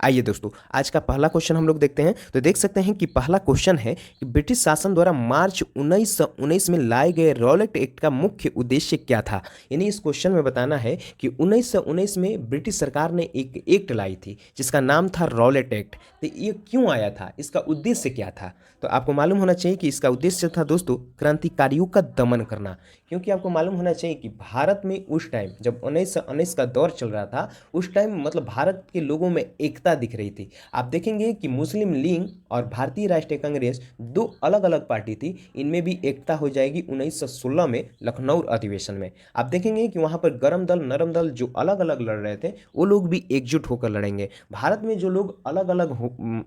आइए दोस्तों, आज का पहला क्वेश्चन हम लोग देखते हैं। तो देख सकते हैं कि पहला क्वेश्चन है कि ब्रिटिश शासन द्वारा मार्च 1919 में लाए गए रॉलेट एक्ट का मुख्य उद्देश्य क्या था। यानी इस क्वेश्चन में बताना है कि 1919 में ब्रिटिश सरकार ने एक एक्ट लाई थी जिसका नाम था रॉलेट एक्ट। तो ये क्यों आया था, इसका उद्देश्य क्या था। तो आपको मालूम होना चाहिए कि इसका उद्देश्य था दोस्तों क्रांतिकारियों का दमन करना। क्योंकि आपको मालूम होना चाहिए कि भारत में उस टाइम जब 1919 का दौर चल रहा था, उस टाइम मतलब भारत के लोगों में एकता दिख रही थी। आप देखेंगे कि मुस्लिम लीग और भारतीय राष्ट्रीय कांग्रेस दो अलग अलग पार्टी थी, इनमें भी एकता हो जाएगी 1916 में लखनऊ अधिवेशन में। आप देखेंगे कि वहाँ पर गरम दल नरम दल जो अलग अलग लड़ रहे थे वो लोग भी एकजुट होकर लड़ेंगे। भारत में जो लोग अलग अलग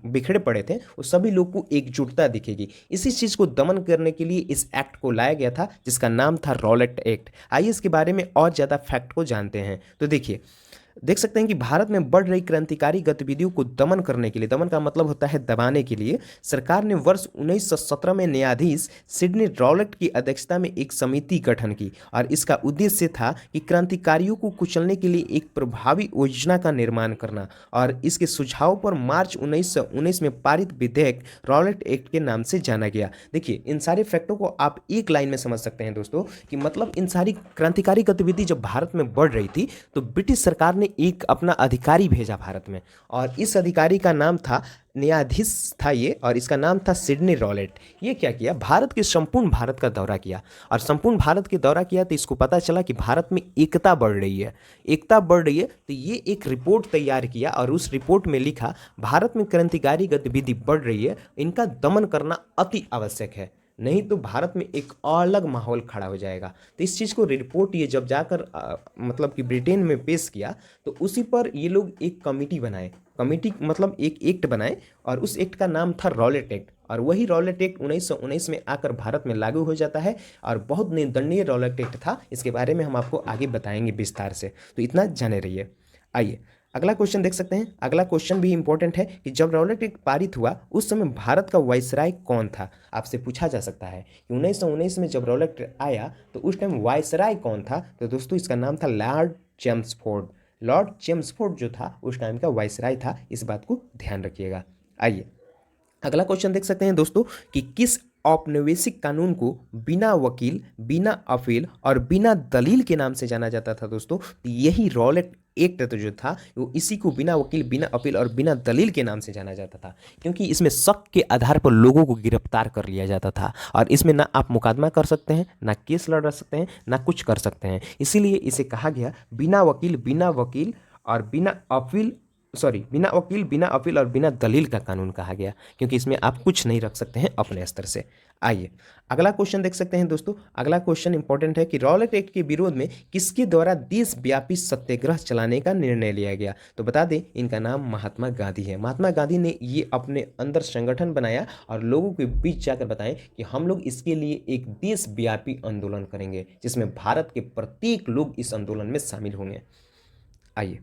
बिखरे पड़े थे वो सभी लोग को एकजुटता दिखेगी। इसी चीज़ को दमन करने के लिए इस एक्ट को लाया गया था जिसका नाम था रॉलेट एक्ट। आइए इसके बारे में और ज़्यादा फैक्ट को जानते हैं। तो देखिए, देख सकते हैं कि भारत में बढ़ रही क्रांतिकारी गतिविधियों को दमन करने के लिए, दमन का मतलब होता है दबाने के लिए, सरकार ने वर्ष 1917 में न्यायाधीश सिडनी रॉलेट की अध्यक्षता में एक समिति गठन की और इसका उद्देश्य था कि क्रांतिकारियों को कुचलने के लिए एक प्रभावी योजना का निर्माण करना। और इसके सुझाव पर मार्च 1919 में पारित विधेयक रॉलेट एक्ट के नाम से जाना गया। देखिए, इन सारे फैक्टों को आप एक लाइन में समझ सकते हैं दोस्तों कि मतलब इन सारी क्रांतिकारी गतिविधि जब भारत में बढ़ रही थी तो ब्रिटिश सरकार ने एक अपना अधिकारी भेजा भारत में, और इस अधिकारी का नाम था, न्यायाधीश था ये, और इसका नाम था सिडनी रॉलेट। ये क्या किया, भारत के संपूर्ण भारत का दौरा किया, और संपूर्ण भारत के दौरा किया तो इसको पता चला कि भारत में एकता बढ़ रही है, एकता बढ़ रही है। तो ये एक रिपोर्ट तैयार किया और उस रिपोर्ट में लिखा भारत में क्रांतिकारी गतिविधि बढ़ रही है, इनका दमन करना अति आवश्यक है, नहीं तो भारत में एक अलग माहौल खड़ा हो जाएगा। तो इस चीज़ को रिपोर्ट ये जब जाकर मतलब कि ब्रिटेन में पेश किया तो उसी पर ये लोग एक कमेटी बनाए, कमेटी मतलब एक एक्ट बनाए, और उस एक्ट का नाम था रॉलेट एक्ट। और वही रॉलेट एक्ट 1919 में आकर भारत में लागू हो जाता है, और बहुत निंदनीय रॉलेट एक्ट था। इसके बारे में हम आपको आगे बताएंगे विस्तार से, तो इतना जाने रहिए। आइए अगला क्वेश्चन देख सकते हैं। अगला क्वेश्चन भी इंपॉर्टेंट है कि जब रॉलेट एक्ट पारित हुआ उस समय भारत का वायसराय कौन था। आपसे पूछा जा सकता है कि 1919 में जब रॉलेट एक्ट आया तो उस टाइम वायसराय कौन था। तो दोस्तों इसका नाम था लॉर्ड चेम्सफोर्ड। लॉर्ड चेम्सफोर्ड जो था उस टाइम का वायसराय था, इस बात को ध्यान रखिएगा। आइए अगला क्वेश्चन देख सकते हैं दोस्तों कि किस औपनिवेशिक कानून को बिना वकील, बिना अपील और बिना दलील के नाम से जाना जाता था दोस्तों। तो यही रॉलेट एक्ट तो जो था वो इसी को बिना वकील, बिना अपील और बिना दलील के नाम से जाना जाता था, क्योंकि इसमें शक के आधार पर लोगों को गिरफ्तार कर लिया जाता था, और इसमें ना आप मुकदमा कर सकते हैं, ना केस लड़ सकते हैं, ना कुछ कर सकते हैं। इसीलिए इसे कहा गया बिना वकील और बिना अपील, बिना वकील, बिना अपील और बिना दलील का कानून कहा गया, क्योंकि इसमें आप कुछ नहीं रख सकते हैं अपने स्तर से। आइए अगला क्वेश्चन देख सकते हैं दोस्तों। अगला क्वेश्चन इंपॉर्टेंट है कि रॉलेट एक्ट के विरोध में किसके द्वारा देशव्यापी सत्याग्रह चलाने का निर्णय लिया गया। तो बता दें इनका नाम महात्मा गांधी है। महात्मा गांधी ने ये अपने अंदर संगठन बनाया और लोगों के बीच जाकर बताएं कि हम लोग इसके लिए एक देशव्यापी आंदोलन करेंगे जिसमें भारत के प्रत्येक लोग इस आंदोलन में शामिल होंगे। आइए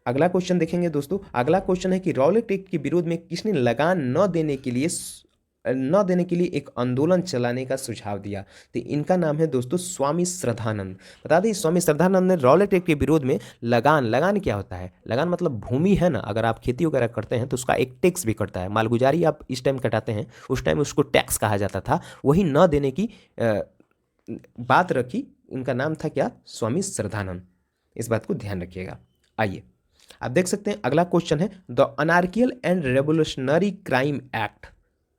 अगला क्वेश्चन देखेंगे दोस्तों। अगला क्वेश्चन है कि रॉलेट एक्ट के विरोध में किसने लगान न देने के लिए एक आंदोलन चलाने का सुझाव दिया। तो इनका नाम है दोस्तों स्वामी श्रद्धानंद। बता दें स्वामी श्रद्धानंद ने रॉलेट एक्ट के विरोध में लगान क्या होता है, लगान मतलब भूमि है ना, अगर आप खेती वगैरह करते हैं तो उसका एक टैक्स भी कटता है, मालगुजारी आप इस टाइम कटाते हैं, उस टाइम उसको टैक्स कहा जाता था, वही न देने की बात रखी। इनका नाम था क्या, स्वामी श्रद्धानंद। इस बात को ध्यान रखिएगा। आइए आप देख सकते हैं अगला क्वेश्चन है the anarchical and revolutionary crime act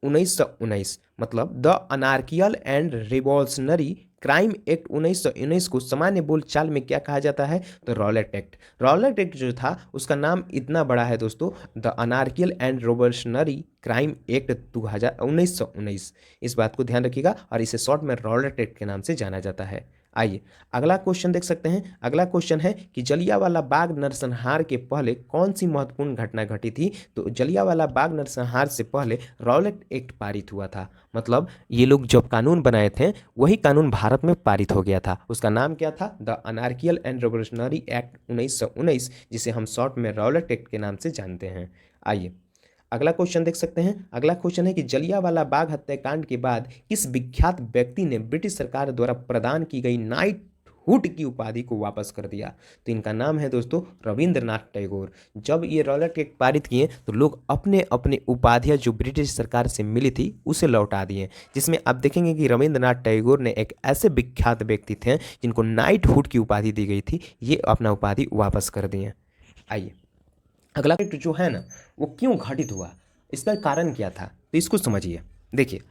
1919, मतलब the anarchical and revolutionary crime act 1919 को सामान्य बोलचाल में क्या कहा जाता है, तो रॉलेट एक्ट। रॉलेट एक्ट जो था उसका नाम इतना बड़ा है दोस्तों, the anarchical and revolutionary crime act 1919। इस बात को ध्यान रखिएगा और इसे शॉर्ट में रॉलेट एक्ट के नाम से जाना जाता है। आइए अगला क्वेश्चन देख सकते हैं। अगला क्वेश्चन है कि जलियांवाला बाग नरसंहार के पहले कौन सी महत्वपूर्ण घटना घटी थी। तो जलियांवाला बाग नरसंहार से पहले रॉलेट एक्ट पारित हुआ था, मतलब ये लोग जब कानून बनाए थे वही कानून भारत में पारित हो गया था। उसका नाम क्या था, the anarchical and revolutionary act 1919, जिसे हम शॉर्ट में रॉलेट एक्ट के नाम से जानते हैं। आइए अगला क्वेश्चन देख सकते हैं। अगला क्वेश्चन है कि जलियांवाला बाग हत्याकांड के बाद किस विख्यात व्यक्ति ने ब्रिटिश सरकार द्वारा प्रदान की गई नाइट हुड की उपाधि को वापस कर दिया। तो इनका नाम है दोस्तों रविंद्रनाथ टैगोर। जब ये रॉलेट एक्ट पारित किए तो लोग अपने अपने उपाधियां जो ब्रिटिश सरकार से मिली थी उसे लौटा दिए, जिसमें आप देखेंगे कि रविंद्रनाथ टैगोर ने एक ऐसे विख्यात व्यक्ति थे जिनको नाइटहुड की उपाधि दी गई थी, ये अपना उपाधि वापस कर दिए। आइए अगला एक्ट जो है ना वो क्यों घटित हुआ, इसका कारण क्या था, तो इसको समझिए। देखिए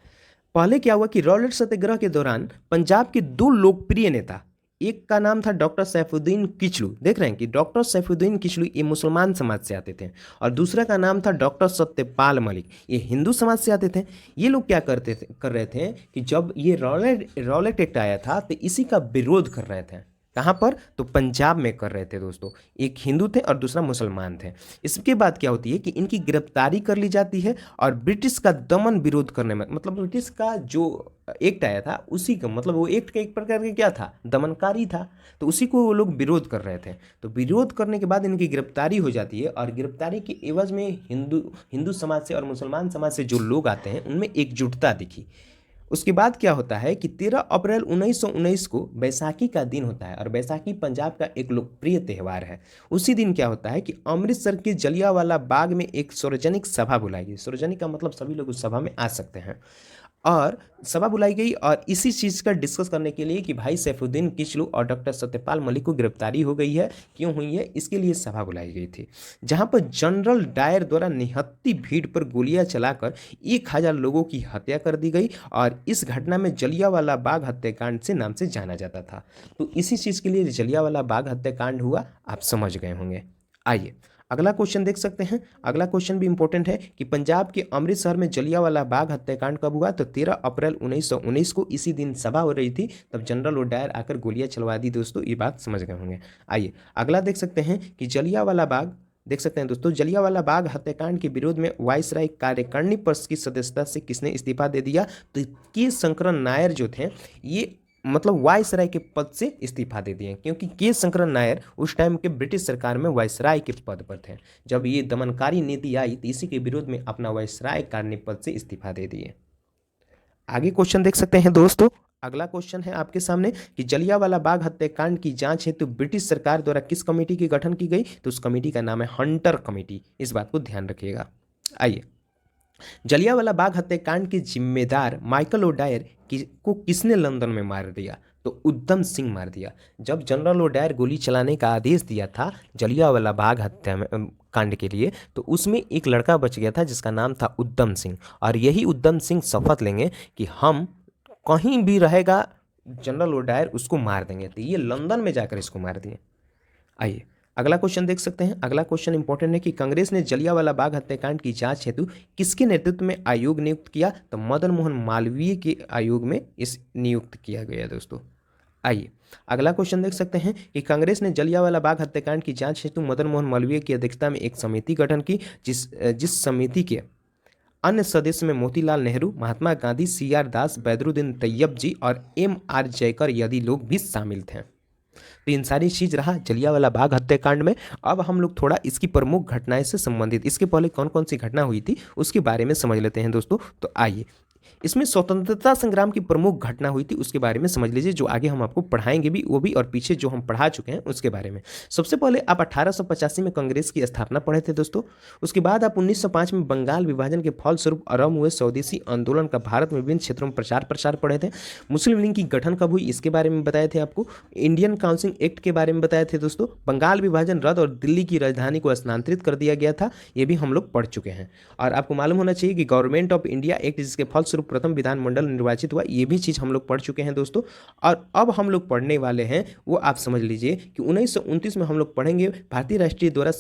पहले क्या हुआ कि रॉलेट सत्याग्रह के दौरान पंजाब के दो लोकप्रिय नेता, एक का नाम था डॉक्टर सैफुद्दीन किचलू, देख रहे हैं कि डॉक्टर सैफुद्दीन किचलू ये मुसलमान समाज से आते थे, और दूसरा का नाम था डॉक्टर सत्यपाल मलिक, ये हिंदू समाज से आते थे। ये लोग क्या कर रहे थे कि जब ये रॉलेट एक्ट आया था तो इसी का विरोध कर रहे थे। कहाँ पर, तो पंजाब में कर रहे थे दोस्तों। एक हिंदू थे और दूसरा मुसलमान थे। इसके बाद क्या होती है कि इनकी गिरफ्तारी कर ली जाती है और ब्रिटिश का दमन विरोध करने में, मतलब ब्रिटिश का जो एक्ट आया था उसी का, मतलब वो एक्ट का एक प्रकार का क्या था, दमनकारी था, तो उसी को वो लोग विरोध कर रहे थे। तो विरोध करने के बाद इनकी गिरफ्तारी हो जाती है, और गिरफ्तारी के एवज में हिंदू समाज से और मुसलमान समाज से जो लोग आते हैं उनमें एकजुटता दिखी। उसके बाद क्या होता है कि 13 अप्रैल 1919 को बैसाखी का दिन होता है, और बैसाखी पंजाब का एक लोकप्रिय त्यौहार है। उसी दिन क्या होता है कि अमृतसर के जलियांवाला बाग में एक सार्वजनिक सभा बुलाई गई। सार्वजनिक का मतलब सभी लोग उस सभा में आ सकते हैं, और सभा बुलाई गई और इसी चीज़ का डिस्कस करने के लिए कि भाई सैफुद्दीन किचलू और डॉक्टर सत्यपाल मलिक को गिरफ्तारी हो गई है, क्यों हुई है, इसके लिए सभा बुलाई गई थी, जहां पर जनरल डायर द्वारा निहत्ती भीड़ पर गोलियां चलाकर 1000 लोगों की हत्या कर दी गई, और इस घटना में जलियांवाला बाग हत्याकांड से नाम से जाना जाता था। तो इसी चीज़ के लिए जलियांवाला बाग हत्याकांड हुआ, आप समझ गए होंगे। आइए अगला क्वेश्चन देख सकते हैं। अगला क्वेश्चन भी इंपॉर्टेंट है कि पंजाब के अमृतसर में जलियांवाला बाग हत्याकांड कब हुआ, तो 13 अप्रैल 1919 को इसी दिन सभा हो रही थी, तब जनरल डायर आकर गोलियां चलवा दी दोस्तों, ये बात समझ गए होंगे। आइए अगला देख सकते हैं कि जलियांवाला बाग, देख सकते हैं दोस्तों, जलियांवाला बाग हत्याकांड के विरोध में वायसराय कार्यकारिणी परिषद की सदस्यता से किसने इस्तीफा दे दिया, तो के शंकरन नायर जो थे ये मतलब वायसराय के पद से इस्तीफा दे दिए, क्योंकि के शंकरन नायर उस टाइम के ब्रिटिश सरकार में वायसराय के पद पर थे। जब ये दमनकारी नीति आई तो इसी के विरोध में अपना वायसराय कार्य पद से इस्तीफा दे दिए। आगे क्वेश्चन देख सकते हैं दोस्तों। अगला क्वेश्चन है आपके सामने कि जलियांवाला बाग हत्याकांड की जांच हेतु ब्रिटिश सरकार द्वारा किस कमेटी की गठन की गई, तो उस कमेटी का नाम है हंटर कमेटी, इस बात को ध्यान रखिएगा। आइए जलियांवाला बाग हत्याकांड के जिम्मेदार माइकल ओडायर को किसने लंदन में मार दिया, तो उद्यम सिंह मार दिया। जब जनरल ओडायर गोली चलाने का आदेश दिया था जलियांवाला बाग हत्या में कांड के लिए, तो उसमें एक लड़का बच गया था जिसका नाम था उद्यम सिंह, और यही उद्यम सिंह शपथ लेंगे कि हम कहीं भी रहेगा जनरल ओडायर उसको मार देंगे, तो ये लंदन में जाकर इसको मार दिए। आइए अगला क्वेश्चन देख सकते हैं। अगला क्वेश्चन इंपॉर्टेंट है कि कांग्रेस ने जलियांवाला बाग हत्याकांड की जांच हेतु किसके नेतृत्व में आयोग नियुक्त किया, तो मदन मोहन मालवीय के आयोग में इस नियुक्त किया गया दोस्तों। आइए अगला क्वेश्चन देख सकते हैं कि कांग्रेस ने जलियांवाला बाग हत्याकांड की जांच हेतु मदन मोहन मालवीय की अध्यक्षता में एक समिति गठन की, जिस समिति के अन्य सदस्य में मोतीलाल नेहरू, महात्मा गांधी, CR दास, बैदरुद्दीन तैयब जी और MR जयकर यदि लोग भी शामिल थे। तो इन सारी चीज़ रहा जलियांवाला बाग हत्याकांड में। अब हम लोग थोड़ा इसकी प्रमुख घटनाएं से संबंधित, इसके पहले कौन कौन सी घटना हुई थी उसके बारे में समझ लेते हैं दोस्तों। तो आइए इसमें स्वतंत्रता संग्राम की प्रमुख घटना हुई थी उसके बारे में समझ लीजिए, जो आगे हम आपको पढ़ाएंगे भी वो भी, और पीछे जो हम पढ़ा चुके हैं उसके बारे में। सबसे पहले आप 1885 में कांग्रेस की स्थापना पढ़े थे दोस्तों। उसके बाद आप 1905 में बंगाल विभाजन के फलस्वरूप आरंभ हुए स्वदेशी आंदोलन का भारत में विभिन्न क्षेत्रों में प्रसार पढ़े थे। मुस्लिम लीग की गठन कब हुई इसके बारे में बताए थे आपको। इंडियन काउंसिल एक्ट के बारे में बताए थे दोस्तों। बंगाल विभाजन रद्द और दिल्ली की राजधानी को स्थानांतरित कर दिया गया था, ये भी हम लोग पढ़ चुके हैं। और आपको मालूम होना चाहिए कि गवर्नमेंट ऑफ इंडिया एक्ट जिसके फलस्वरूप प्रथम विधानमंडल निर्वाचित हुआ, ये भी चीज़ हम लोग पढ़ चुके हैं दोस्तों। और अब हम लोग पढ़ने वाले हैं वो आप समझ लीजिए कि 1929 में हम लोग पढ़ेंगे भारतीय राष्ट्रीय द्वारा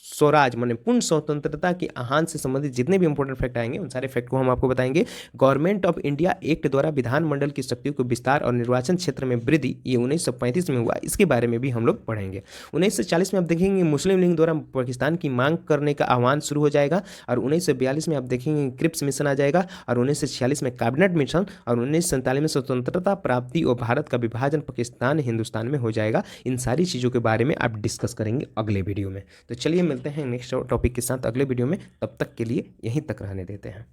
स्वराज माने पूर्ण स्वतंत्रता के आह्वान से संबंधित जितने भी इंपॉर्टेंट फैक्ट आएंगे उन सारे फैक्ट को हम आपको बताएंगे। गवर्नमेंट ऑफ इंडिया एक्ट द्वारा विधानमंडल की शक्तियों को विस्तार और निर्वाचन क्षेत्र में वृद्धि, ये 1935 में हुआ, इसके बारे में भी हम लोग पढ़ेंगे। 1940 में आप देखेंगे मुस्लिम लीग द्वारा पाकिस्तान की मांग करने का आह्वान शुरू हो जाएगा, और 1942 में आप देखेंगे क्रिप्स मिशन आ जाएगा, और 1946 में कैबिनेट मिशन, और 1947 में स्वतंत्रता प्राप्ति और भारत का विभाजन पाकिस्तान हिंदुस्तान में हो जाएगा। इन सारी चीज़ों के बारे में आप डिस्कस करेंगे अगले वीडियो में। तो चलिए मिलते हैं नेक्स्ट टॉपिक के साथ अगले वीडियो में, तब तक के लिए यहीं तक रहने देते हैं।